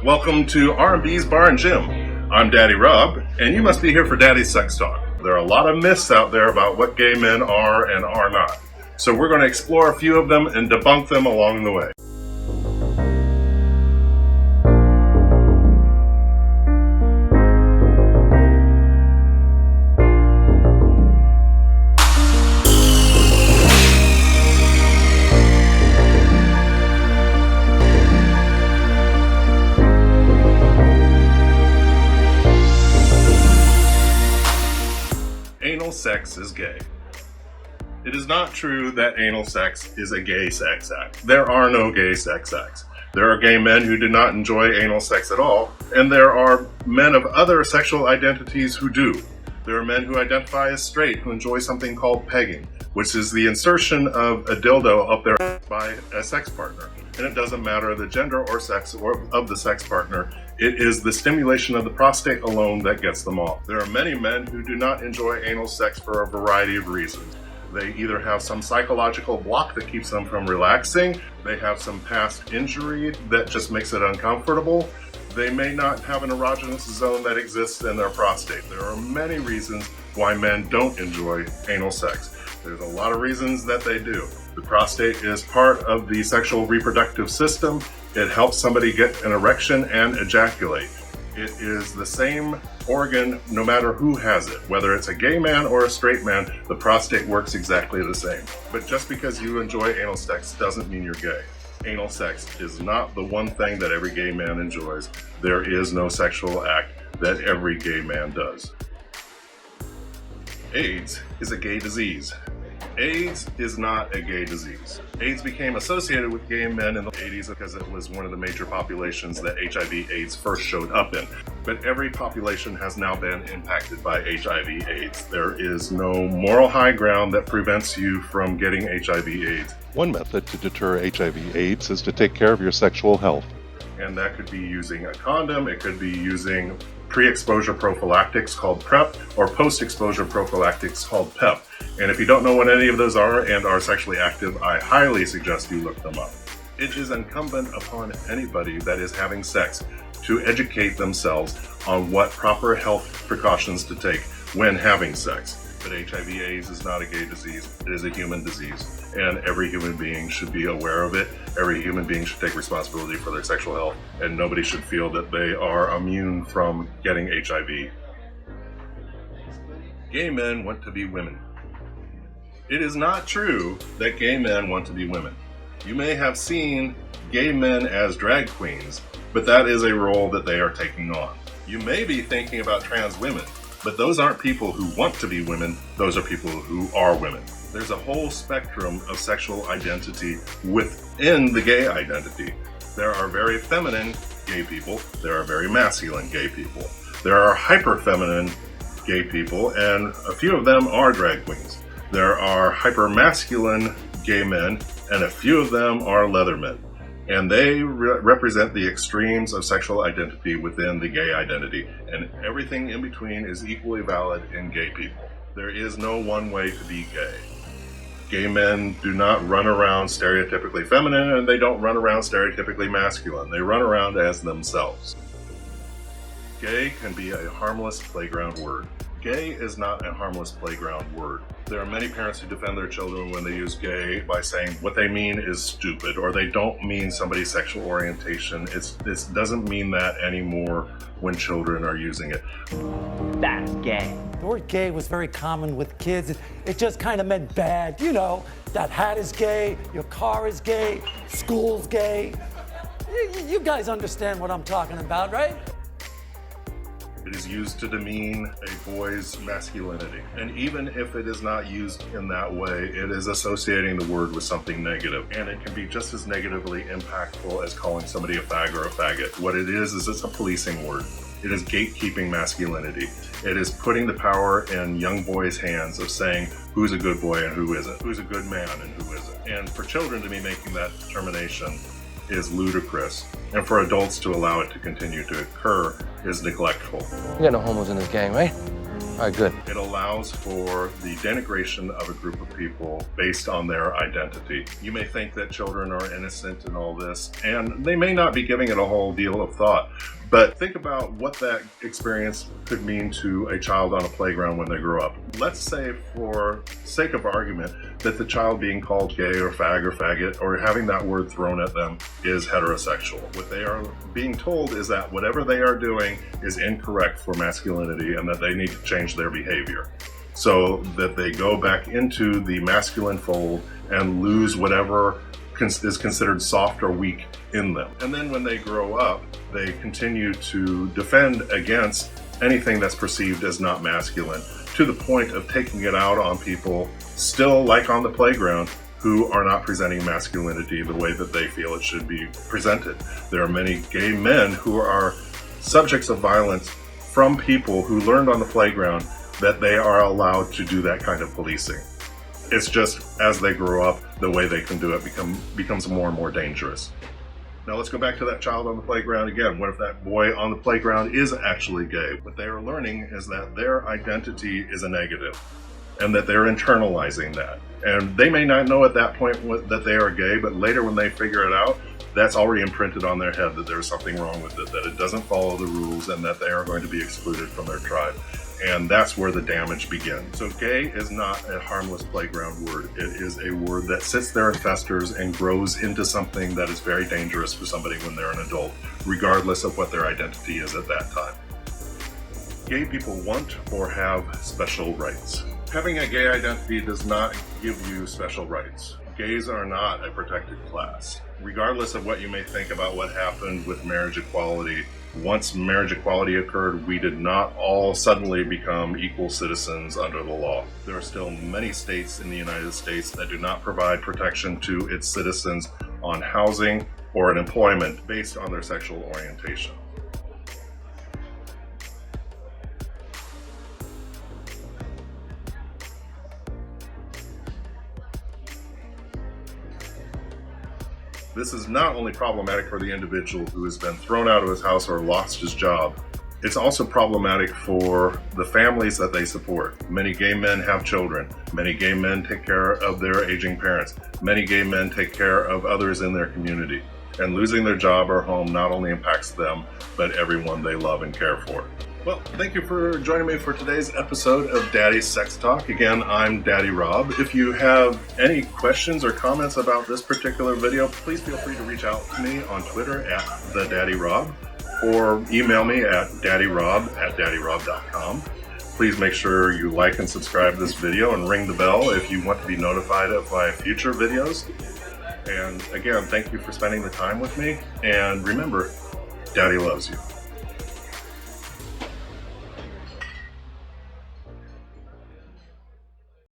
Welcome to R&B's Bar and Gym. I'm Daddy Rob, and you must be here for Daddy's Sex Talk. There are a lot of myths out there about what gay men are and are not. So we're going to explore a few of them and debunk them along the way. Anal sex is gay. It is not true that anal sex is a gay sex act. There are no gay sex acts. There are gay men who do not enjoy anal sex at all, and there are men of other sexual identities who do. There are men who identify as straight who enjoy something called pegging, which is the insertion of a dildo up their by a sex partner. And it doesn't matter the gender or sex of the sex partner. It is the stimulation of the prostate alone that gets them off. There are many men who do not enjoy anal sex for a variety of reasons. They either have some psychological block that keeps them from relaxing, they have some past injury that just makes it uncomfortable, they may not have an erogenous zone that exists in their prostate. There are many reasons why men don't enjoy anal sex. There's a lot of reasons that they do. The prostate is part of the sexual reproductive system. It helps somebody get an erection and ejaculate. It is the same organ no matter who has it. Whether it's a gay man or a straight man, the prostate works exactly the same. But just because you enjoy anal sex doesn't mean you're gay. Anal sex is not the one thing that every gay man enjoys. There is no sexual act that every gay man does. AIDS is a gay disease. AIDS is not a gay disease. AIDS became associated with gay men in the 80s because it was one of the major populations that HIV/AIDS first showed up in. But every population has now been impacted by HIV/AIDS. There is no moral high ground that prevents you from getting HIV/AIDS. One method to deter HIV/AIDS is to take care of your sexual health. And that could be using a condom, it could be using pre-exposure prophylactics called PrEP, or post-exposure prophylactics called PEP. And if you don't know what any of those are and are sexually active, I highly suggest you look them up. It is incumbent upon anybody that is having sex to educate themselves on what proper health precautions to take when having sex. But HIV/AIDS is not a gay disease, it is a human disease. And every human being should be aware of it. Every human being should take responsibility for their sexual health, and nobody should feel that they are immune from getting HIV. Gay men want to be women. It is not true that gay men want to be women. You may have seen gay men as drag queens, but that is a role that they are taking on. You may be thinking about trans women, but those aren't people who want to be women, those are people who are women. There's a whole spectrum of sexual identity within the gay identity. There are very feminine gay people, there are very masculine gay people. There are hyper-feminine gay people, and a few of them are drag queens. There are hyper-masculine gay men, and a few of them are leather men. And they represent the extremes of sexual identity within the gay identity, and everything in between is equally valid in gay people. There is no one way to be gay. Gay men do not run around stereotypically feminine, and they don't run around stereotypically masculine. They run around as themselves. Gay can be a harmless playground word. Gay is not a harmless playground word. There are many parents who defend their children when they use gay by saying what they mean is stupid, or they don't mean somebody's sexual orientation. It doesn't mean that anymore when children are using it. That's gay. The word gay was very common with kids. It just kind of meant bad. You know, that hat is gay, your car is gay, school's gay. You guys understand what I'm talking about, right? It is used to demean a boy's masculinity. And even if it is not used in that way, it is associating the word with something negative. And it can be just as negatively impactful as calling somebody a fag or a faggot. What it is it's a policing word. It is gatekeeping masculinity. It is putting the power in young boys' hands of saying who's a good boy and who isn't, who's a good man and who isn't. And for children to be making that determination is ludicrous, and for adults to allow it to continue to occur is neglectful. You got no homos in this gang, right? Good. It allows for the denigration of a group of people based on their identity. You may think that children are innocent in all this, and they may not be giving it a whole deal of thought. But think about what that experience could mean to a child on a playground when they grow up. Let's say, for sake of argument, that the child being called gay or fag or faggot or having that word thrown at them is heterosexual. What they are being told is that whatever they are doing is incorrect for masculinity and that they need to change their behavior, so that they go back into the masculine fold and lose whatever is considered soft or weak in them. And then when they grow up, they continue to defend against anything that's perceived as not masculine, to the point of taking it out on people, still like on the playground, who are not presenting masculinity the way that they feel it should be presented. There are many gay men who are subjects of violence from people who learned on the playground that they are allowed to do that kind of policing. It's just, as they grow up, the way they can do it becomes more and more dangerous. Now let's go back to that child on the playground again. What if that boy on the playground is actually gay? What they are learning is that their identity is a negative, and that they're internalizing that. And they may not know at that point that they are gay, but later when they figure it out, that's already imprinted on their head that there's something wrong with it, that it doesn't follow the rules, and that they are going to be excluded from their tribe. And that's where the damage begins. So gay is not a harmless playground word. It is a word that sits there and festers and grows into something that is very dangerous for somebody when they're an adult, regardless of what their identity is at that time. Gay people want or have special rights. Having a gay identity does not give you special rights. Gays are not a protected class. Regardless of what you may think about what happened with marriage equality, once marriage equality occurred, we did not all suddenly become equal citizens under the law. There are still many states in the United States that do not provide protection to its citizens on housing or in employment based on their sexual orientation. This is not only problematic for the individual who has been thrown out of his house or lost his job, it's also problematic for the families that they support. Many gay men have children. Many gay men take care of their aging parents. Many gay men take care of others in their community. And losing their job or home not only impacts them, but everyone they love and care for. Well, thank you for joining me for today's episode of Daddy's Sex Talk. Again, I'm Daddy Rob. If you have any questions or comments about this particular video, please feel free to reach out to me on Twitter at TheDaddyRob, or email me at daddyrob@daddyrob.com. Please make sure you like and subscribe to this video and ring the bell if you want to be notified of my future videos. And again, thank you for spending the time with me. And remember, Daddy loves you.